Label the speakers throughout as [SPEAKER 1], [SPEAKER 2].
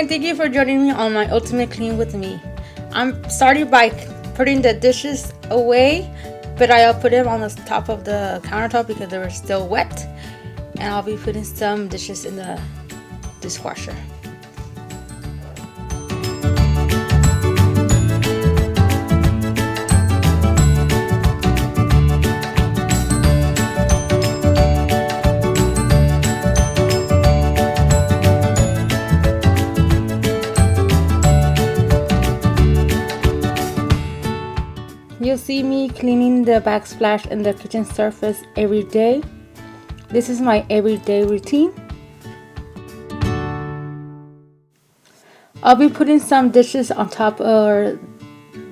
[SPEAKER 1] and thank you for joining me on my ultimate clean with me. I'm starting by putting the dishes away, but I'll put them on the top of the countertop because they were still wet, and I'll be putting some dishes in the dishwasher. You'll see me cleaning the backsplash and the kitchen surface every day. This is my everyday routine. I'll be putting some dishes on top of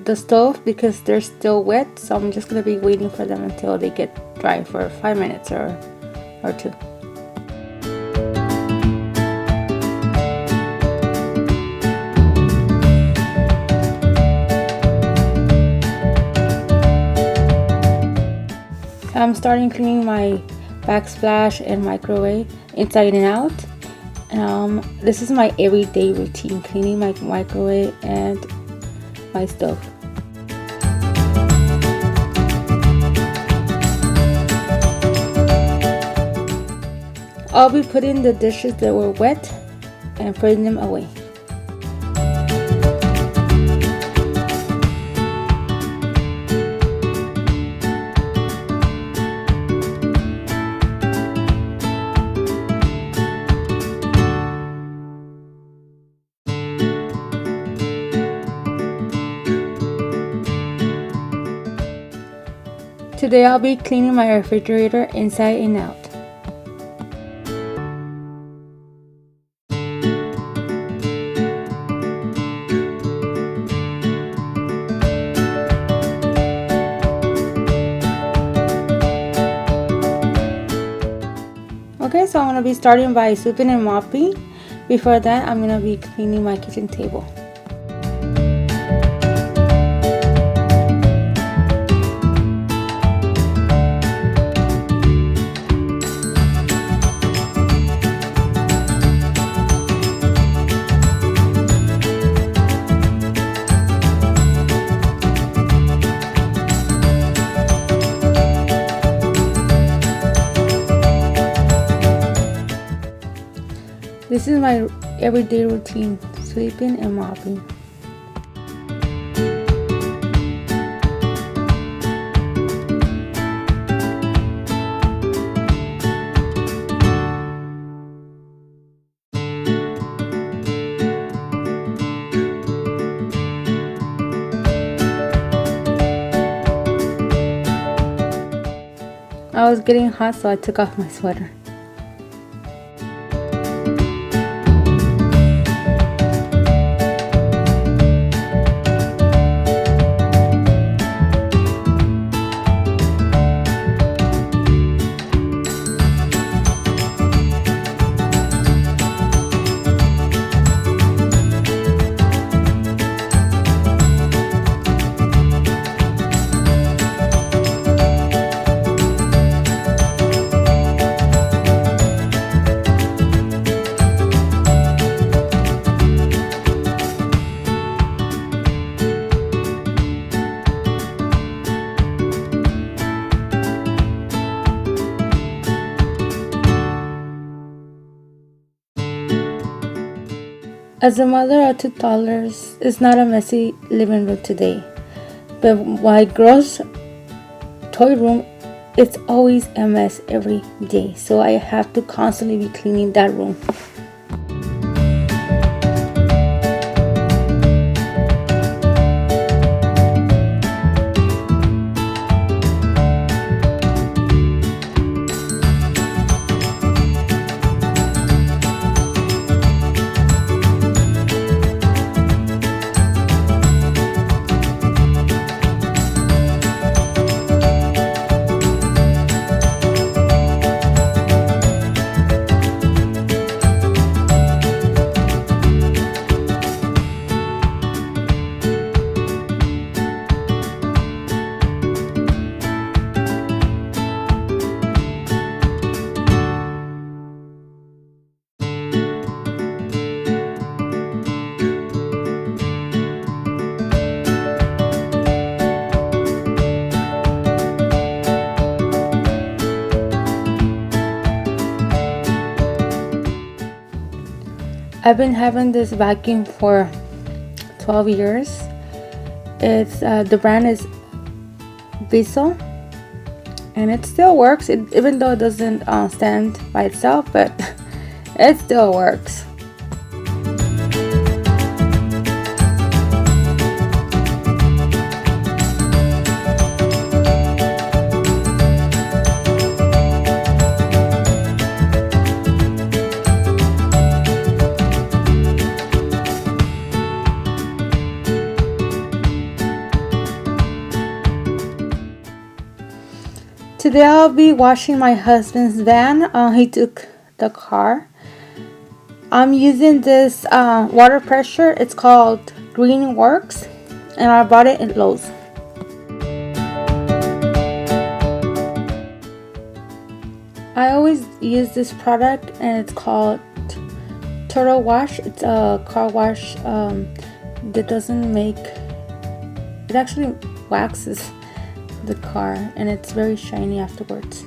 [SPEAKER 1] the stove because they're still wet, so I'm just going to be waiting for them until they get dry for 5 minutes or 2. I'm starting cleaning my backsplash and microwave inside and out. This is my everyday routine, cleaning my microwave and my stove. I'll be putting the dishes that were wet and putting them away. Today I'll be cleaning my refrigerator inside and out. Okay, so I'm going to be starting by sweeping and mopping. Before that, I'm going to be cleaning my kitchen table. This is my everyday routine, sweeping and mopping. I was getting hot, so I took off my sweater. As a mother of 2 toddlers, it's not a messy living room today. But my girls' toy room, it's always a mess every day. So I have to constantly be cleaning that room. I've been having this vacuum for 12 years. It's the brand is Viso, and it still works, even though it doesn't stand by itself, but it still works. Today I'll be washing my husband's van. He took the car. I'm using this water pressure. It's called Greenworks, and I bought it in Lowe's. I always use this product, and it's called Turtle Wash. It's a car wash that doesn't make, it actually waxes the car, and it's very shiny afterwards.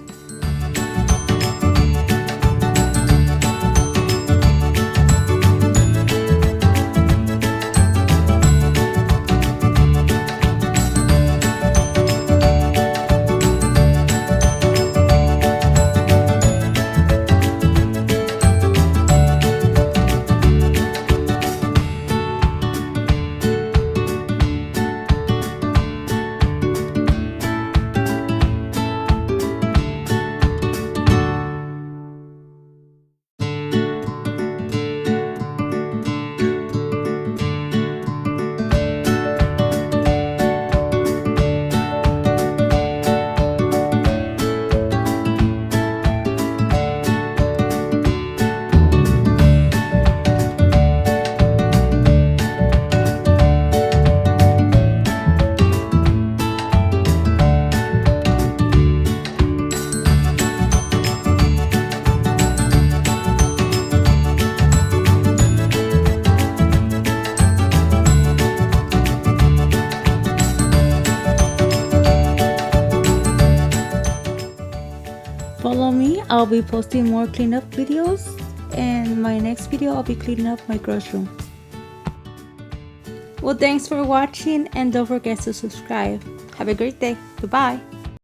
[SPEAKER 1] Follow me, I'll be posting more cleanup videos, and my next video I'll be cleaning up my girls' room. Well, thanks for watching, and don't forget to subscribe. Have a great day. Goodbye.